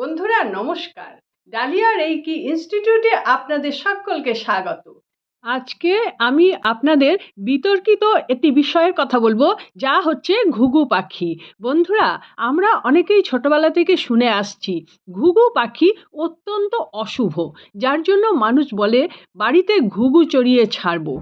বন্ধুরা নমস্কার। Dahlia reiki ইনস্টিটিউটে আপনাদের সকলকে স্বাগত। আজকে আমি আপনাদের বিতর্কিত একটি বিষয়ের কথা বলবো, যা হচ্ছে ঘুঘু পাখি। বন্ধুরা, আমরা অনেকেই ছোটবেলা থেকে শুনে আসছি ঘুঘু পাখি অত্যন্ত অশুভ, যার জন্য মানুষ বলে বাড়িতে ঘুঘু চড়িয়ে ছাড়বো।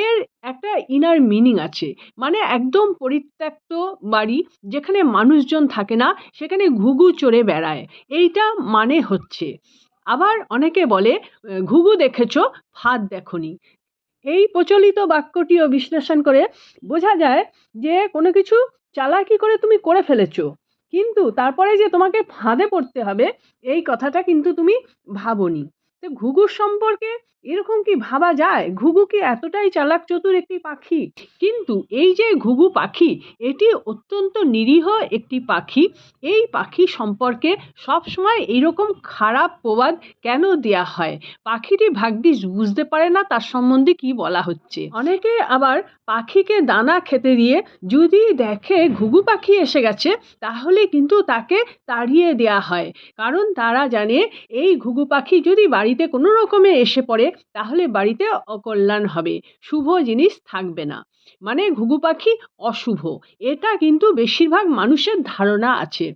এর একটা ইনার মিনিং আছে, মানে একদম পরিত্যক্ত বাড়ি যেখানে মানুষজন থাকে না, সেখানে ঘুঘু চড়ে বেড়ায়, এইটা মানে হচ্ছে। আবার অনেকে বলে ঘুঘু দেখেছো, ফাঁদ দেখনি। এই প্রচলিত বাক্যটিও বিশ্লেষণ করে বোঝা যায় যে কোনো কিছু চালাকি করে তুমি করে ফেলেছো, কিন্তু তারপরে যে তোমাকে ফাঁদে পড়তে হবে এই কথাটা কিন্তু তুমি ভাবোনি। তো ঘুঘুর সম্পর্কে এরকম কি ভাবা যায়? ঘুঘু কি এতটাই চালাক চতুর একটি পাখি? কিন্তু এই যে ঘুঘু পাখি, এটি অত্যন্ত নিরীহ একটি পাখি। এই পাখি সম্পর্কে সবসময় এইরকম খারাপ প্রবাদ কেন দেয়া হয়? পাখিটি ভাগ্যিস বুঝতে পারে না তার সম্বন্ধে কি বলা হচ্ছে। অনেকে আবার পাখিকে দানা খেতে দিয়ে যদি দেখে ঘুঘু পাখি এসে গেছে, তাহলে কিন্তু তাকে তাড়িয়ে দেয়া হয়, কারণ তারা জানে এই ঘুঘু পাখি যদি বাড়িতে কোনো রকমে এসে পড়ে তাহলে বাড়িতে অকল্যাণ হবে, শুভ জিনিস থাকবে না, মানে ঘুঘু পাখি অশুভ। এটা কিন্তু বেশিরভাগ মানুষের ধারণা আছে।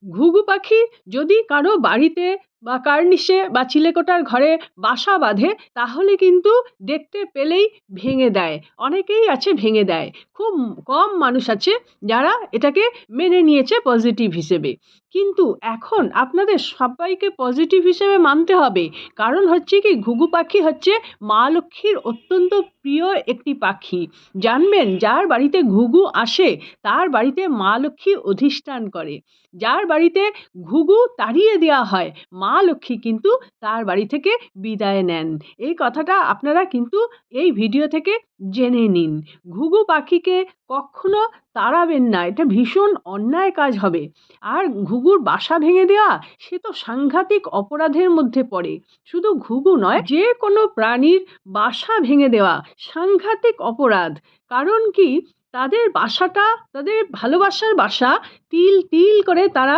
ঘুঘু পাখি যদি কারো বাড়িতে বা কার্নিশে বা চিলেকোঠার ঘরে বাসা বাঁধে, তাহলে কিন্তু দেখতে পেলেই ভেঙে দেয়। অনেকেই আছে ভেঙে দেয়, খুব কম মানুষ আছে যারা এটাকে মেনে নিয়েছে পজিটিভ হিসেবে। কিন্তু এখন আপনাদের সবাইকে পজিটিভ হিসেবে মানতে হবে, কারণ হচ্ছে কি ঘুঘু পাখি হচ্ছে মা লক্ষ্মীর অত্যন্ত প্রিয় একটি পাখি। জানবেন, যার বাড়িতে ঘুঘু আসে তার বাড়িতে মা লক্ষ্মী অধিষ্ঠান করে। যার বাড়িতে ঘুঘু তাড়িয়ে দেওয়া হয়, মা লক্ষ্মী কিন্তু তার বাড়ি থেকে বিদায় নেন। এই কথাটা আপনারা কিন্তু এই ভিডিও থেকে জেনে নিন। ঘুঘু পাখিকে কখনো তাড়াবেন না, এটা ভীষণ অন্যায় কাজ হবে। আর ঘুঘুর বাসা ভেঙে দেওয়া, সে তো সাংঘাতিক অপরাধের মধ্যে পড়ে। শুধু ঘুঘু নয়, যে কোনো প্রাণীর বাসা ভেঙে দেওয়া সাংঘাতিক অপরাধ। কারণ কি, তাদের বাসাটা, তাদের ভালোবাসার বাসা তিল তিল করে তারা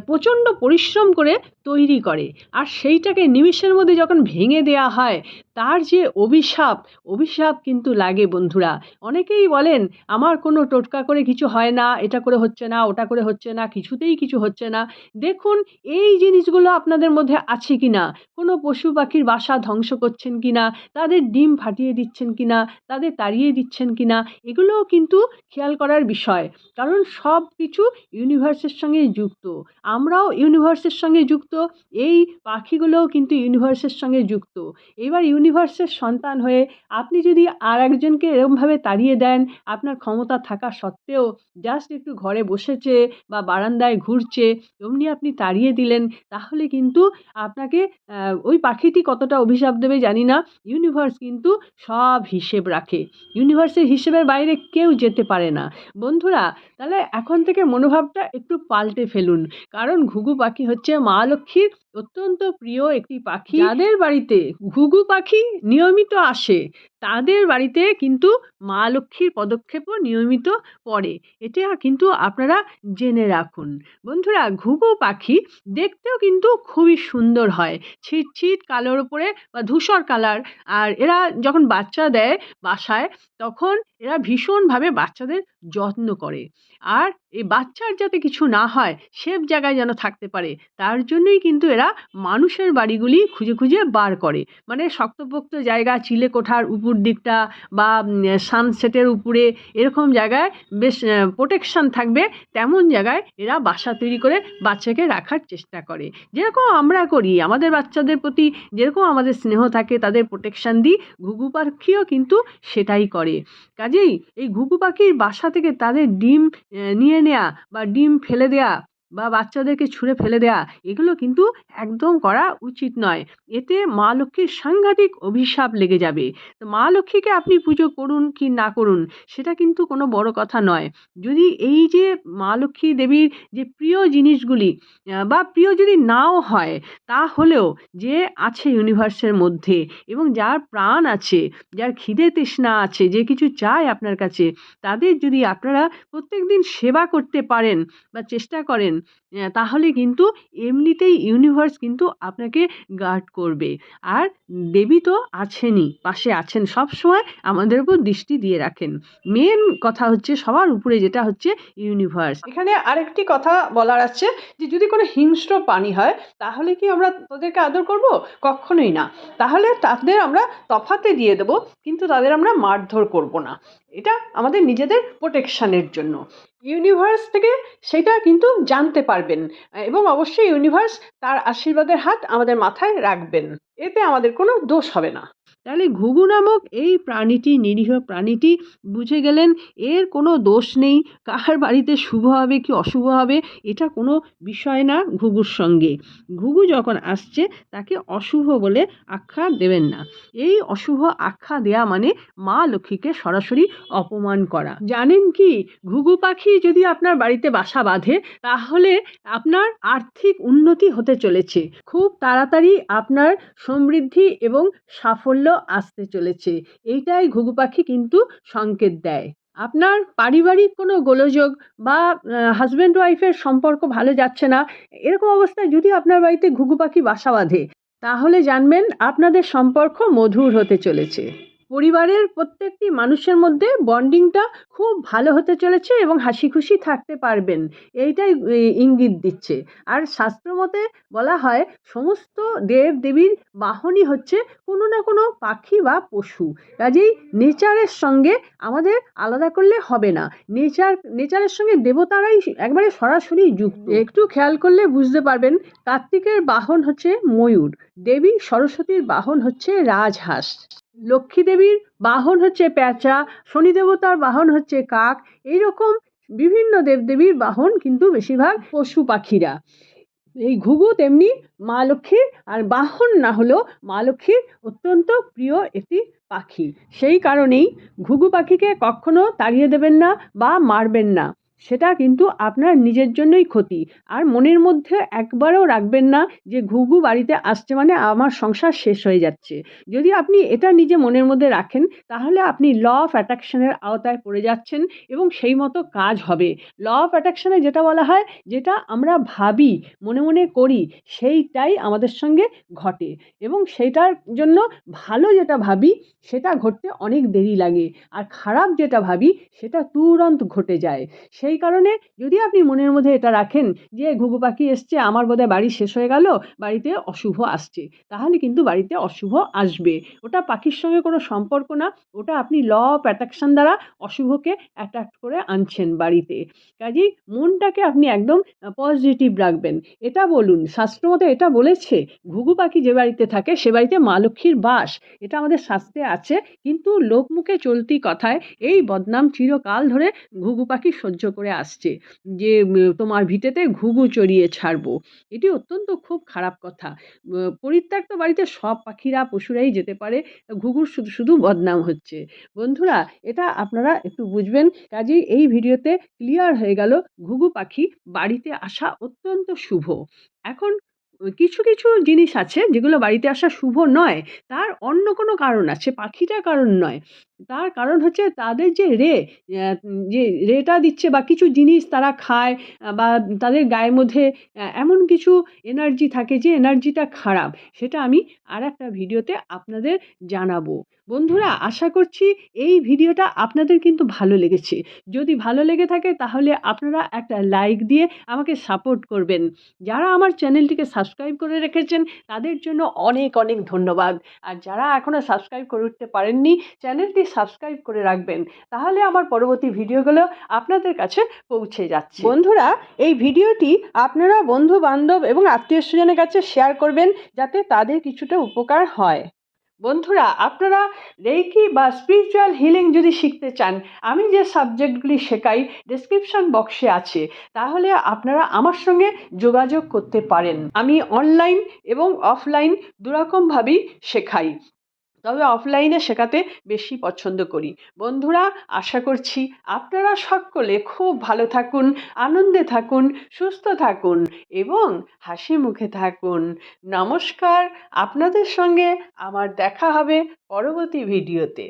প্রচণ্ড পরিশ্রম করে তৈরি করে, আর সেইটাকে নিমেষের মধ্যে যখন ভেঙে দেয়া হয়, তার যে অভিশাপ, অভিশাপ কিন্তু লাগে বন্ধুরা। অনেকেই বলেন আমার কোনো টোটকা করে কিছু হয় না, এটা করে হচ্ছে না, ওটা করে হচ্ছে না, কিছুতেই কিছু হচ্ছে না। দেখুন এই জিনিসগুলো আপনাদের মধ্যে আছে কি না? কোনো পশু পাখির বাসা ধ্বংস করছেন কি না, তাদের ডিম ফাটিয়ে দিচ্ছেন কি না, তাদের তাড়িয়ে দিচ্ছেন কি না, এগুলোও কিন্তু খেয়াল করার বিষয়। কারণ সব কিছু ইউনিভার্সের সঙ্গে যুক্ত, আমরাও ইউনিভার্সের সঙ্গে যুক্ত, এই পাখিগুলোও কিন্তু ইউনিভার্সের সঙ্গে যুক্ত। এবার ইউনিভার্সের সন্তান হয়ে আপনি যদি আর একজনকে এরকমভাবে তাড়িয়ে দেন, আপনার ক্ষমতা থাকা সত্ত্বেও, জাস্ট একটু ঘরে বসেছে বা বারান্দায় ঘুরছে, অমনি আপনি তাড়িয়ে দিলেন, তাহলে কিন্তু আপনাকে ওই পাখিটি কতটা অভিশাপ দেবে জানি না। ইউনিভার্স কিন্তু সব হিসেব রাখে, ইউনিভার্সের হিসেবের বাইরে কেউ যেতে পারে না। বন্ধুরা, তাহলে এখন থেকে মনোভাবটা একটু পাল্টে ফেলুন, কারণ ঘুঘু পাখি হচ্ছে মা লক্ষ্মীর অত্যন্ত প্রিয় একটি পাখি। যাদের বাড়িতে ঘুঘু পাখি নিয়মিত আসে, তাদের বাড়িতে কিন্তু মা লক্ষ্মীর পদক্ষেপও নিয়মিত পড়ে, এটা কিন্তু আপনারা জেনে রাখুন। বন্ধুরা, ঘুঘু পাখি দেখতেও কিন্তু খুবই সুন্দর হয়, ছিট ছিট কালোর উপরে বা ধূসর কালার। আর এরা যখন বাচ্চা দেয় বাসায়, তখন এরা ভীষণভাবে বাচ্চাদের যত্ন করে। আর এই বাচ্চার যাতে কিছু না হয়, সেফ জায়গায় যেন থাকতে পারে, তার জন্যই কিন্তু এরা মানুষের বাড়িগুলি খুঁজে খুঁজে বার করে। মানে শক্তপোক্ত জায়গা, চিলেকোঠার উপর দিকটা বা সানসেটের উপরে, এরকম জায়গায় বেশ প্রোটেকশান থাকবে, তেমন জায়গায় এরা বাসা তৈরি করে বাচ্চাকে রাখার চেষ্টা করে। যেরকম আমরা করি আমাদের বাচ্চাদের প্রতি, যেরকম আমাদের স্নেহ থাকে, তাদের প্রোটেকশান দিই, ঘুঘু পাখিও কিন্তু সেটাই করে। কাজেই এই ঘুঘু পাখির বাসা থেকে তাদের ডিম নিয়ে নেয়া বা ডিম ফেলে দেয়া বা বাচ্চাদেরকে ছুঁড়ে ফেলে দেয়া, এগুলো কিন্তু একদম করা উচিত নয়। এতে মা লক্ষ্মীর সাংঘাতিক অভিশাপ লেগে যাবে। তো মা লক্ষ্মীকে আপনি পুজো করুন কি না করুন, সেটা কিন্তু কোনো বড় কথা নয়। যদি এই যে মা লক্ষ্মী দেবীর যে প্রিয় জিনিসগুলি বা প্রিয় যদি নাও হয়, তাহলেও যে আছে ইউনিভার্সের মধ্যে এবং যার প্রাণ আছে, যার খিদে তৃষ্ণা আছে, যে কিছু চায় আপনার কাছে, তাদের যদি আপনারা প্রত্যেকদিন সেবা করতে পারেন বা চেষ্টা করেন, তাহলে কিন্তু এমনিতেই ইউনিভার্স কিন্তু আপনাকে গার্ড করবে। আর দেবী তো আছেনই, পাশে আছেন, সবসময় আমাদের উপর দৃষ্টি দিয়ে রাখেন। মেন কথা হচ্ছে সবার উপরে যেটা হচ্ছে ইউনিভার্স। এখানে আরেকটি কথা বলার আছে যে যদি কোনো হিংস্র প্রাণী হয়, তাহলে কি আমরা তাদেরকে আদর করব? কখনোই না। তাহলে তাদের আমরা তফাতে দিয়ে দেবো, কিন্তু তাদের আমরা মারধর করব না। এটা আমাদের নিজেদের প্রোটেকশানের জন্য। ইউনিভার্স থেকে সেটা কিন্তু জানতে পারবেন এবং অবশ্যই ইউনিভার্স তার আশীর্বাদের হাত আমাদের মাথায় রাখবেন। এতে আমাদের কোনো দোষ হবে না। তাহলে ঘুঘু নামক এই প্রাণীটি, নিরীহ প্রাণীটি বুঝে গেলেন এর কোনো দোষ নেই। কার বাড়িতে শুভ হবে কি অশুভ হবে এটা কোনো বিষয় না ঘুঘুর সঙ্গে। ঘুঘু যখন আসছে তাকে অশুভ বলে আখ্যা দেবেন না। এই অশুভ আখ্যা দেয়া মানে মা লক্ষ্মীকে সরাসরি অপমান করা। জানেন কি, ঘুঘু পাখি যদি আপনার বাড়িতে বাসা বাঁধে, তাহলে আপনার আর্থিক উন্নতি হতে চলেছে। খুব তাড়াতাড়ি আপনার সমৃদ্ধি এবং সাফল্য আসতে চলেছে। এইটাই ঘুঘু পাখি কিন্তু সংকেত দেয়। আপনার পারিবারিক কোনো গোলযোগ বা হাজব্যান্ড ওয়াইফের সম্পর্ক ভালো যাচ্ছে না, এরকম অবস্থায় যদি আপনার বাড়িতে ঘুঘু পাখি বাসা বাঁধে, তাহলে জানবেন আপনাদের সম্পর্ক মধুর হতে চলেছে। পরিবারের প্রত্যেকটি মানুষের মধ্যে বন্ডিংটা খুব ভালো হতে চলেছে এবং হাসি খুশি থাকতে পারবেন, এইটাই ইঙ্গিত দিচ্ছে। আর শাস্ত্রমতে বলা হয় সমস্ত দেব দেবীর বাহনই হচ্ছে কোনো না কোনো পাখি বা পশু। কাজেই নেচারের সঙ্গে আমাদের আলাদা করলে হবে না। নেচারের সঙ্গে দেবতারাই একবারে সরাসরি যুক্ত। একটু খেয়াল করলে বুঝতে পারবেন, কার্তিকের বাহন হচ্ছে ময়ূর, দেবী সরস্বতীর বাহন হচ্ছে রাজহাঁস, লক্ষ্মী দেবীর বাহন হচ্ছে প্যাঁচা, শনি দেবতার বাহন হচ্ছে কাক। এইরকম বিভিন্ন দেবদেবীর বাহন কিন্তু বেশিরভাগ পশু পাখিরা। এই ঘুঘু তেমনি মা লক্ষ্মীর আর বাহন না হলেও মা লক্ষ্মীর অত্যন্ত প্রিয় একটি পাখি। সেই কারণেই ঘুঘু পাখিকে কখনো তাড়িয়ে দেবেন না বা মারবেন না, সেটা কিন্তু আপনার নিজের জন্যই ক্ষতি। আর মনের মধ্যে একবারও রাখবেন না যে ঘুঘু বাড়িতে আসছে মানে আমার সংসার শেষ হয়ে যাচ্ছে। যদি আপনি এটা নিজে মনের মধ্যে রাখেন, তাহলে আপনি ল অফ অ্যাট্রাকশনের আওতায় পড়ে যাচ্ছেন এবং সেই মতো কাজ হবে। ল অফ অ্যাট্রাকশনে যেটা বলা হয়, যেটা আমরা ভাবি, মনে মনে করি, সেইটাই আমাদের সঙ্গে ঘটে এবং সেইটার জন্য ভালো যেটা ভাবি সেটা ঘটতে অনেক দেরি লাগে, আর খারাপ যেটা ভাবি সেটা তুরন্ত ঘটে যায়। সেই কারণে যদি আপনি মনের মধ্যে এটা রাখেন যে ঘুঘু পাখি এসছে, আমার বোধহয় বাড়ি শেষ হয়ে গেল, বাড়িতে অশুভ আসছে, তাহলে কিন্তু বাড়িতে অশুভ আসবে। ওটা পাখির সঙ্গে কোনো সম্পর্ক না, ওটা আপনি ল অফ অ্যাট্রাকশন দ্বারা অশুভকে অ্যাট্রাক্ট করে আনছেন বাড়িতে। কাজেই মনটাকে আপনি একদম পজিটিভ রাখবেন। এটা বলুন, শাস্ত্রমতে এটা বলেছে ঘুঘু পাখি যে বাড়িতে থাকে সে বাড়িতে মা লক্ষ্মীর বাস, এটা আমাদের শাস্ত্রে আছে। কিন্তু লোকমুখে চলতি কথায় এই বদনাম চিরকাল ধরে ঘুঘু পাখি সহ্য করে আসছে যে তোমার ভিটেতে ঘুঘু চড়িয়ে ছাড়বো। এটি অত্যন্ত খুব খারাপ কথা। পরিত্যক্ত বাড়িতে সব পাখিরা পশুরাই যেতে পারে, ঘুঘুর শুধু শুধু বদনাম হচ্ছে। বন্ধুরা, এটা আপনারা একটু বুঝবেন। কাজেই এই ভিডিওতে ক্লিয়ার হয়ে গেল ঘুঘু পাখি বাড়িতে আসা অত্যন্ত শুভ। এখন কিছু কিছু জিনিস আছে যেগুলো বাড়িতে আসা শুভ নয়, তার অন্য কোনো কারণ আছে, পাখিটার কারণ নয়। তার কারণ হচ্ছে তাদের যে যে রেটা দিচ্ছে বা কিছু জিনিস তারা খায়, বা তাদের গায়ের মধ্যে এমন কিছু এনার্জি থাকে যে এনার্জিটা খারাপ, সেটা আমি আরেকটা ভিডিওতে আপনাদের জানাবো। বন্ধুরা, আশা করছি এই ভিডিওটা আপনাদের কিন্তু ভালো লেগেছে। যদি ভালো লেগে থাকে তাহলে আপনারা একটা লাইক দিয়ে আমাকে সাপোর্ট করবেন। যারা আমার চ্যানেলটিকে সাবস্ক্রাইব করে রেখেছেন তাদের জন্য অনেক অনেক ধন্যবাদ। আর যারা এখনও সাবস্ক্রাইব করে উঠতে পারেননি, চ্যানেলটি সাবস্ক্রাইব করে রাখবেন, তাহলে আমার পরবর্তী ভিডিওগুলো আপনাদের কাছে পৌঁছে যাচ্ছে। বন্ধুরা, এই ভিডিওটি আপনারা বন্ধু বান্ধব এবং আত্মীয় স্বজনের কাছে শেয়ার করবেন, যাতে তাদের কিছুটা উপকার হয়। বন্ধুরা, আপনারা রেইকি বা স্পিরিচুয়াল হিলিং যদি শিখতে চান, আমি যে সাবজেক্টগুলি শেখাই ডেসক্রিপশন বক্সে আছে, তাহলে আপনারা আমার সঙ্গে যোগাযোগ করতে পারেন। আমি অনলাইন এবং অফলাইন দুরকমভাবেই শেখাই, তবে অফলাইনে শেখাতে বেশি পছন্দ করি। বন্ধুরা, আশা করছি আপনারা সকলে খুব ভালো থাকুন, আনন্দে থাকুন, সুস্থ থাকুন এবং হাসি মুখে থাকুন। নমস্কার। আপনাদের সঙ্গে আমার দেখা হবে পরবর্তী ভিডিওতে।